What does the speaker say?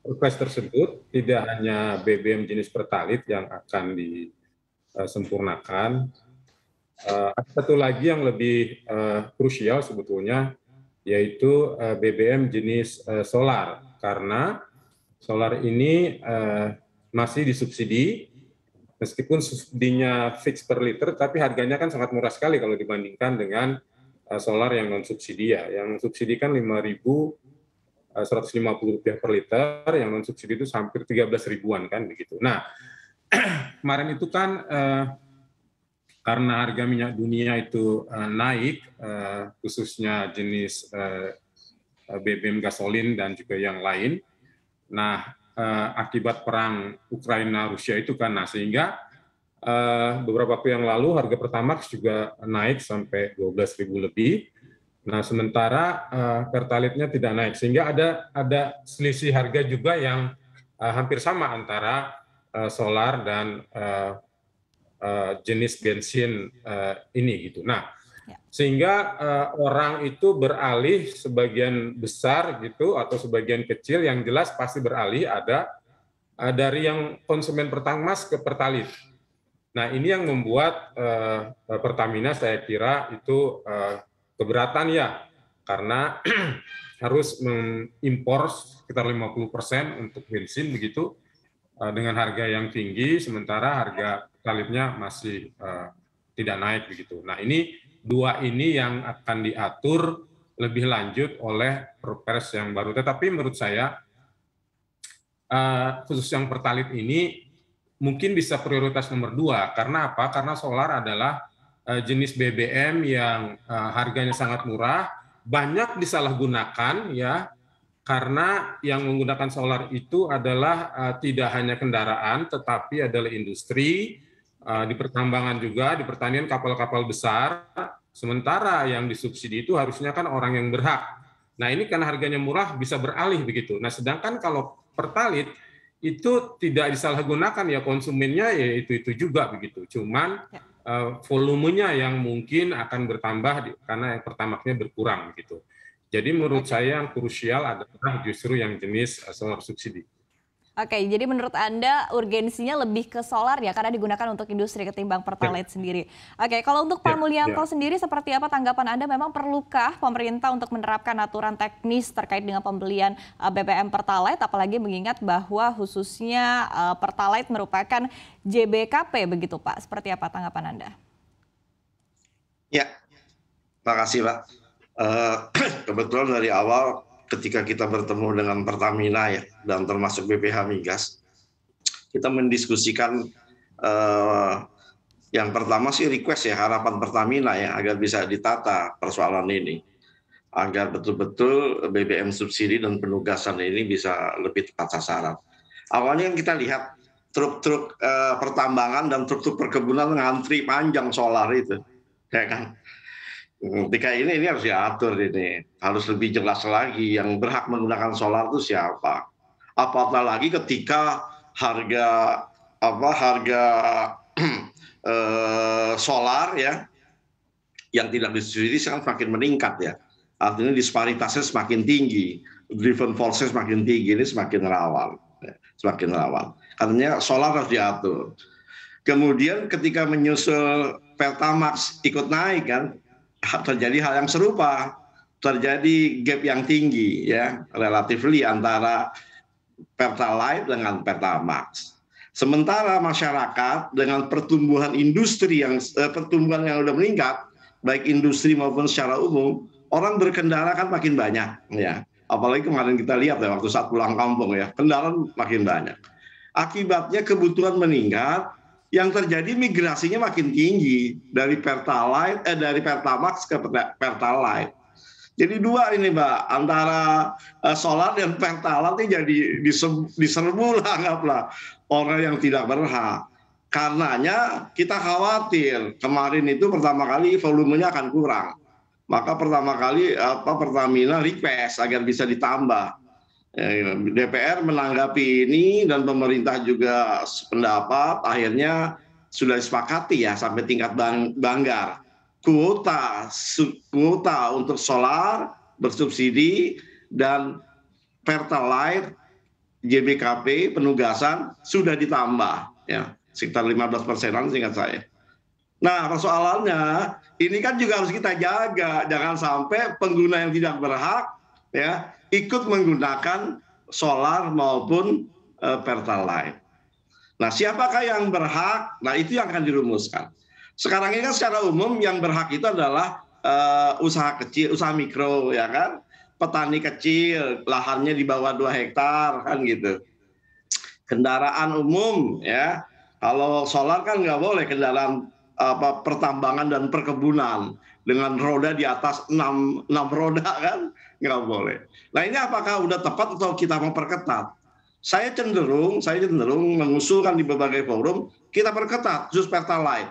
request tersebut tidak hanya BBM jenis Pertalite yang akan disempurnakan, ada satu lagi yang lebih krusial sebetulnya, yaitu BBM jenis solar, karena solar ini masih disubsidi, meskipun subsidinya fix per liter, tapi harganya kan sangat murah sekali kalau dibandingkan dengan solar yang non subsidi ya. Yang subsidi kan 5.150 rupiah per liter, yang non subsidi itu hampir 13 ribuan kan begitu. Nah, kemarin itu kan karena harga minyak dunia itu naik, khususnya jenis BBM gasolin dan juga yang lain. Nah, akibat perang Ukraina-Rusia itu kan, nah sehingga beberapa waktu yang lalu harga Pertamax juga naik sampai 12.000 lebih. Nah, sementara Pertalite-nya tidak naik, sehingga ada selisih harga juga yang hampir sama antara solar dan jenis bensin ini gitu. Nah, sehingga orang itu beralih sebagian besar gitu atau sebagian kecil, yang jelas pasti beralih dari yang konsumen Pertamax ke Pertalite. Nah, ini yang membuat Pertamina saya kira itu keberatan ya, karena harus mengimpor sekitar 50% untuk bensin begitu dengan harga yang tinggi, sementara harga Pertalite-nya masih tidak naik begitu. Nah, dua ini yang akan diatur lebih lanjut oleh Perpres yang baru. Tetapi menurut saya khusus yang Pertalite ini mungkin bisa prioritas nomor 2. Karena apa? Karena solar adalah jenis BBM yang harganya sangat murah, banyak disalahgunakan ya, karena yang menggunakan solar itu adalah tidak hanya kendaraan, tetapi adalah industri, di pertambangan juga, di pertanian, kapal-kapal besar, sementara yang disubsidi itu harusnya kan orang yang berhak. Nah, ini karena harganya murah bisa beralih begitu. Nah, sedangkan kalau Pertalite itu tidak disalahgunakan ya, konsumennya ya itu juga begitu. Cuman volumenya yang mungkin akan bertambah karena yang Pertamaxnya berkurang begitu. Jadi menurut saya yang krusial adalah justru yang jenis solar subsidi. Oke, jadi menurut Anda urgensinya lebih ke solar ya, karena digunakan untuk industri ketimbang Pertalite sendiri. Oke, kalau untuk Pak Mulyanto sendiri seperti apa tanggapan Anda? Memang perlukah pemerintah untuk menerapkan aturan teknis terkait dengan pembelian BBM Pertalite, apalagi mengingat bahwa khususnya Pertalite merupakan JBKP begitu Pak? Seperti apa tanggapan Anda? Ya, terima kasih Pak. Kebetulan dari awal ketika kita bertemu dengan Pertamina ya, dan termasuk BPH Migas, kita mendiskusikan yang pertama sih request ya, harapan Pertamina ya, agar bisa ditata persoalan ini, agar betul-betul BBM subsidi dan penugasan ini bisa lebih tepat sasaran. Awalnya kan kita lihat truk-truk pertambangan dan truk-truk perkebunan ngantri panjang solar itu, ya kan? Ketika ini harus diatur, ini harus lebih jelas lagi yang berhak menggunakan solar itu siapa. Apatah lagi ketika harga solar ya yang tidak disubsidi sekarang semakin meningkat ya. Artinya disparitasnya semakin tinggi, driven forces semakin tinggi, ini semakin rawan, semakin rawan. Artinya solar harus diatur. Kemudian ketika menyusul Pertamax ikut naik kan, terjadi hal yang serupa, terjadi gap yang tinggi ya, relatively antara Pertalite dengan Pertamax. Sementara masyarakat dengan pertumbuhan industri pertumbuhan yang sudah meningkat, baik industri maupun secara umum, orang berkendara kan makin banyak ya. Apalagi kemarin kita lihat ya waktu saat pulang kampung ya, kendaraan makin banyak. Akibatnya kebutuhan meningkat, yang terjadi migrasinya makin tinggi dari Pertamax ke Pertalite. Jadi dua ini Mbak, antara solar dan Pertalite ini jadi diserbu lah, anggaplah orang yang tidak berhak. Karenanya kita khawatir kemarin itu pertama kali volumenya akan kurang. Maka pertama kali Pertamina request agar bisa ditambah. DPR menanggapi ini dan pemerintah juga sependapat, akhirnya sudah disepakati ya sampai tingkat Banggar, kuota untuk solar bersubsidi dan Pertalite JBKP penugasan sudah ditambah ya sekitar 15%-an seingat saya. Nah, persoalannya ini kan juga harus kita jaga, jangan sampai pengguna yang tidak berhak ya ikut menggunakan solar maupun Pertalite. Nah, siapakah yang berhak? Nah, itu yang akan dirumuskan. Sekarang ini kan secara umum yang berhak itu adalah usaha kecil, usaha mikro, ya kan? Petani kecil, lahannya di bawah 2 hektar, kan gitu. Kendaraan umum, ya. Kalau solar kan nggak boleh kendaraan pertambangan dan perkebunan dengan roda di atas 6 roda kan nggak boleh. Nah ini apakah udah tepat atau kita memperketat? Saya cenderung mengusulkan di berbagai forum kita perketat khusus Pertalite.